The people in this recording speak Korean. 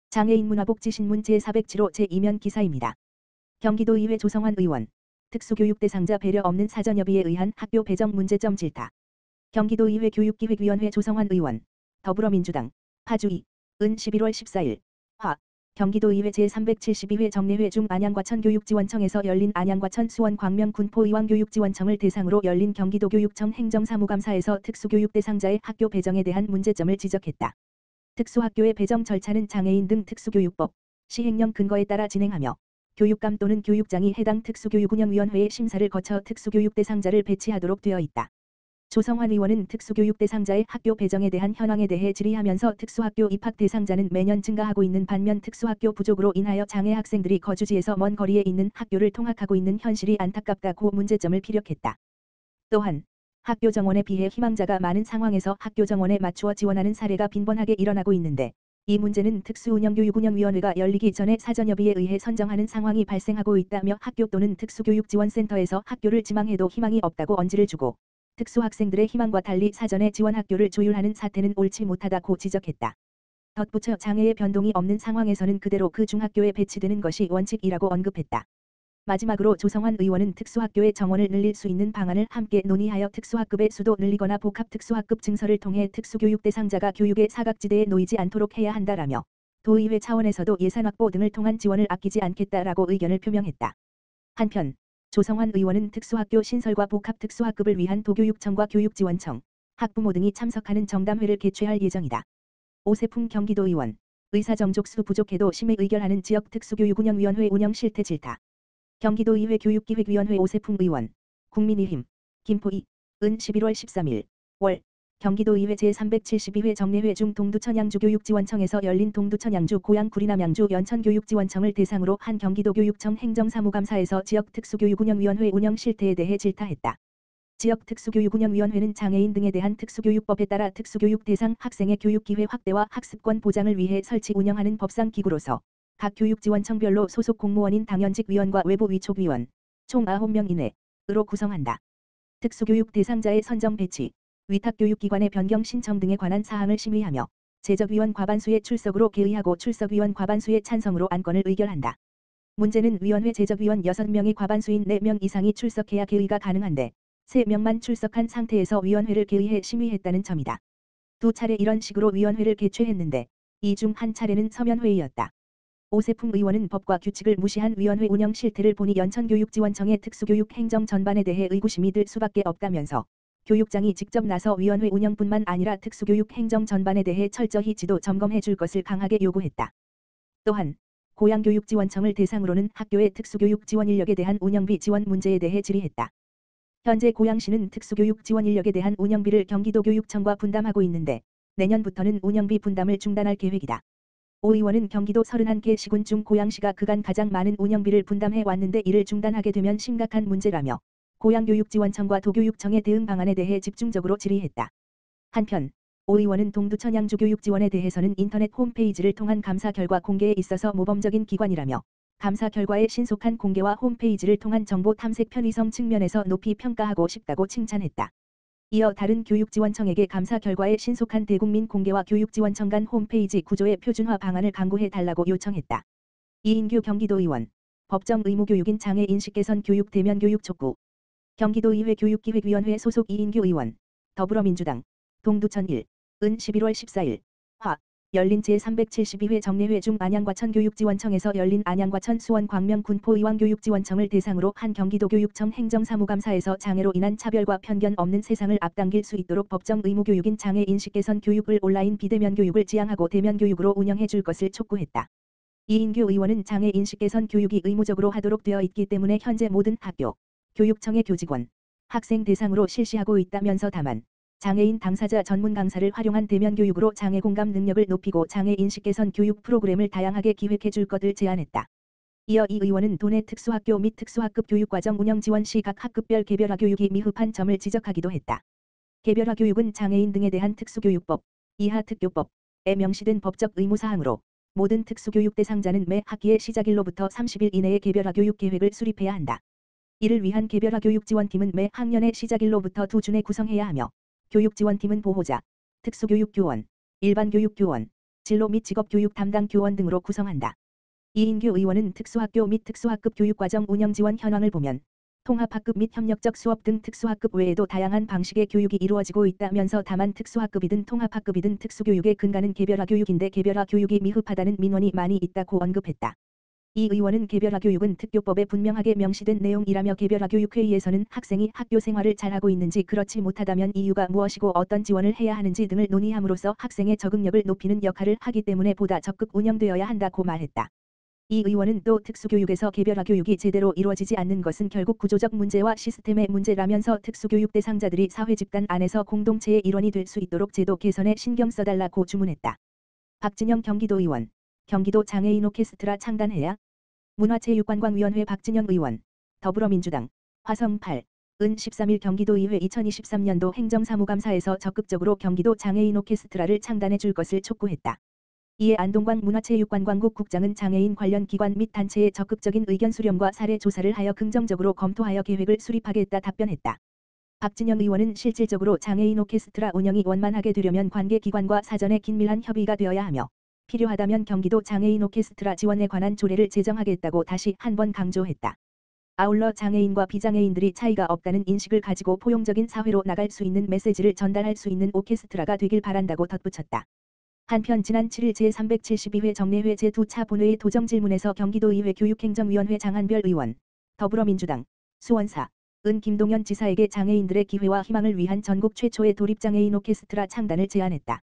장애인 문화복지 신문 제407호 제2면 기사입니다. 경기도의회 조성환 의원. 특수교육 대상자 배려 없는 사전협의에 의한 학교 배정 문제점 질타. 경기도의회 교육기획위원회 조성환 의원. 더불어민주당. 파주 2은 11월 14일. 화. 경기도의회 제372회 정례회 중 안양과천 교육지원청에서 열린 안양과천 수원 광명 군포의왕교육지원청을 대상으로 열린 경기도교육청 행정사무감사에서 특수교육 대상자의 학교 배정에 대한 문제점을 지적했다. 특수학교의 배정 절차는 장애인 등 특수교육법 시행령 근거에 따라 진행하며 교육감 또는 교육장이 해당 특수교육운영위원회의 심사를 거쳐 특수교육 대상자를 배치하도록 되어 있다. 조성환 의원은 특수교육 대상자의 학교 배정에 대한 현황에 대해 질의하면서 특수학교 입학 대상자는 매년 증가하고 있는 반면 특수학교 부족으로 인하여 장애 학생들이 거주지에서 먼 거리에 있는 학교를 통학하고 있는 현실이 안타깝다고 문제점을 피력했다. 또한 학교 정원에 비해 희망자가 많은 상황에서 학교 정원에 맞추어 지원하는 사례가 빈번하게 일어나고 있는데 이 문제는 특수운영교육운영위원회가 열리기 전에 사전협의에 의해 선정하는 상황이 발생하고 있다며 학교 또는 특수교육지원센터에서 학교를 지망해도 희망이 없다고 언지를 주고 특수학생들의 희망과 달리 사전에 지원 학교를 조율하는 사태는 옳지 못하다고 지적했다. 덧붙여 장애의 변동이 없는 상황에서는 그대로 그 중학교에 배치되는 것이 원칙이라고 언급했다. 마지막으로 조성환 의원은 특수학교의 정원을 늘릴 수 있는 방안을 함께 논의하여 특수학급의 수도 늘리거나 복합특수학급 증설을 통해 특수교육 대상자가 교육의 사각지대에 놓이지 않도록 해야 한다라며 도의회 차원에서도 예산 확보 등을 통한 지원을 아끼지 않겠다라고 의견을 표명했다. 한편 조성환 의원은 특수학교 신설과 복합특수학급을 위한 도교육청과 교육지원청, 학부모 등이 참석하는 정담회를 개최할 예정이다. 오세풍 경기도의원. 의사정족수 부족해도 심의 의결하는 지역특수교육운영위원회 운영 실태 질타. 경기도의회 교육기획위원회 오세풍 의원. 국민의힘. 김포 2은 11월 13일. 월. 경기도의회 제372회 정례회 중 동두천 양주교육지원청에서 열린 동두천 양주 고양 구리남 양주 연천교육지원청을 대상으로 한 경기도교육청 행정사무감사에서 지역특수교육운영위원회 운영 실태에 대해 질타했다. 지역특수교육운영위원회는 장애인 등에 대한 특수교육법에 따라 특수교육 대상 학생의 교육기회 확대와 학습권 보장을 위해 설치 운영하는 법상 기구로서 각 교육지원청별로 소속 공무원인 당연직 위원과 외부 위촉위원 총 9명 이내로 구성한다. 특수교육 대상자의 선정 배치, 위탁교육기관의 변경 신청 등에 관한 사항을 심의하며 제적위원 과반수의 출석으로 개의하고 출석위원 과반수의 찬성으로 안건을 의결한다. 문제는 위원회 제적위원 6명이 과반수인 4명 이상이 출석해야 개의가 가능한데 3명만 출석한 상태에서 위원회를 개의해 심의했다는 점이다. 2차례 이런 식으로 위원회를 개최했는데 이 중 한 차례는 서면회의였다. 오세풍 의원은 법과 규칙을 무시한 위원회 운영 실태를 보니 연천교육지원청의 특수교육 행정 전반에 대해 의구심이 들 수밖에 없다면서 교육장이 직접 나서 위원회 운영뿐만 아니라 특수교육 행정 전반에 대해 철저히 지도 점검해 줄 것을 강하게 요구했다. 또한 고양교육지원청을 대상으로는 학교의 특수교육 지원 인력에 대한 운영비 지원 문제에 대해 질의했다. 현재 고양시는 특수교육 지원 인력에 대한 운영비를 경기도교육청과 분담하고 있는데 내년부터는 운영비 분담을 중단할 계획이다. 오 의원은 경기도 31개 시군 중 고양시가 그간 가장 많은 운영비를 분담해 왔는데 이를 중단하게 되면 심각한 문제라며 고양교육지원청과 도교육청의 대응 방안에 대해 집중적으로 질의했다. 한편 오 의원은 동두천 양주교육지원에 대해서는 인터넷 홈페이지를 통한 감사 결과 공개에 있어서 모범적인 기관이라며 감사 결과의 신속한 공개와 홈페이지를 통한 정보 탐색 편의성 측면에서 높이 평가하고 싶다고 칭찬했다. 이어 다른 교육지원청에게 감사 결과의 신속한 대국민 공개와 교육지원청 간 홈페이지 구조의 표준화 방안을 강구해 달라고 요청했다. 이인규 경기도의원. 법정 의무교육인 장애 인식 개선 교육 대면 교육 촉구. 경기도의회 교육기획위원회 소속 이인규 의원. 더불어민주당. 동두천 1은 11월 14일. 화. 열린 제372회 정례회 중 안양과천 교육지원청에서 열린 안양과천 수원 광명 군포의왕교육지원청을 대상으로 한 경기도교육청 행정사무감사에서 장애로 인한 차별과 편견 없는 세상을 앞당길 수 있도록 법정 의무교육인 장애 인식 개선 교육을 온라인 비대면 교육을 지향하고 대면 교육으로 운영해 줄 것을 촉구했다. 이인규 의원은 장애 인식 개선 교육이 의무적으로 하도록 되어 있기 때문에 현재 모든 학교, 교육청의 교직원, 학생 대상으로 실시하고 있다면서 다만 장애인 당사자 전문 강사를 활용한 대면 교육으로 장애 공감 능력을 높이고 장애 인식 개선 교육 프로그램을 다양하게 기획해 줄 것을 제안했다. 이어 이 의원은 도내 특수학교 및 특수학급 교육과정 운영 지원 시 각 학급별 개별화 교육이 미흡한 점을 지적하기도 했다. 개별화 교육은 장애인 등에 대한 특수교육법, 이하 특교법에 명시된 법적 의무사항으로 모든 특수교육 대상자는 매 학기의 시작일로부터 30일 이내에 개별화 교육 계획을 수립해야 한다. 이를 위한 개별화 교육 지원팀은 매 학년의 시작일로부터 2주 내 구성해야 하며 교육지원팀은 보호자, 특수교육교원, 일반교육교원, 진로 및 직업교육 담당 교원 등으로 구성한다. 이인규 의원은 특수학교 및 특수학급 교육과정 운영 지원 현황을 보면 통합학급 및 협력적 수업 등 특수학급 외에도 다양한 방식의 교육이 이루어지고 있다면서 다만 특수학급이든 통합학급이든 특수교육의 근간은 개별화 교육인데 개별화 교육이 미흡하다는 민원이 많이 있다고 언급했다. 이 의원은 개별화 교육은 특교법에 분명하게 명시된 내용이라며 개별화 교육회의에서는 학생이 학교 생활을 잘하고 있는지 그렇지 못하다면 이유가 무엇이고 어떤 지원을 해야 하는지 등을 논의함으로써 학생의 적응력을 높이는 역할을 하기 때문에 보다 적극 운영되어야 한다고 말했다. 이 의원은 또 특수교육에서 개별화 교육이 제대로 이루어지지 않는 것은 결국 구조적 문제와 시스템의 문제라면서 특수교육 대상자들이 사회 집단 안에서 공동체의 일원이 될 수 있도록 제도 개선에 신경 써달라고 주문했다. 박진영 경기도 의원, 경기도 장애인 오케스트라 창단해야. 문화체육관광위원회 박진영 의원, 더불어민주당, 화성 8, 은 13일 경기도의회 2023년도 행정사무감사에서 적극적으로 경기도 장애인 오케스트라를 창단해 줄 것을 촉구했다. 이에 안동광 문화체육관광국 국장은 장애인 관련 기관 및 단체의 적극적인 의견 수렴과 사례 조사를 하여 긍정적으로 검토하여 계획을 수립하겠다 답변했다. 박진영 의원은 실질적으로 장애인 오케스트라 운영이 원만하게 되려면 관계기관과 사전에 긴밀한 협의가 되어야 하며 필요하다면 경기도 장애인 오케스트라 지원에 관한 조례를 제정하겠다고 다시 한번 강조했다. 아울러 장애인과 비장애인들이 차이가 없다는 인식을 가지고 포용적인 사회로 나갈 수 있는 메시지를 전달할 수 있는 오케스트라가 되길 바란다고 덧붙였다. 한편 지난 7일 제372회 정례회 제2차 본회의 도정질문에서 경기도의회 교육행정위원회 장한별 의원, 더불어민주당, 수원사, 은 김동연 지사에게 장애인들의 기회와 희망을 위한 전국 최초의 도립장애인 오케스트라 창단을 제안했다.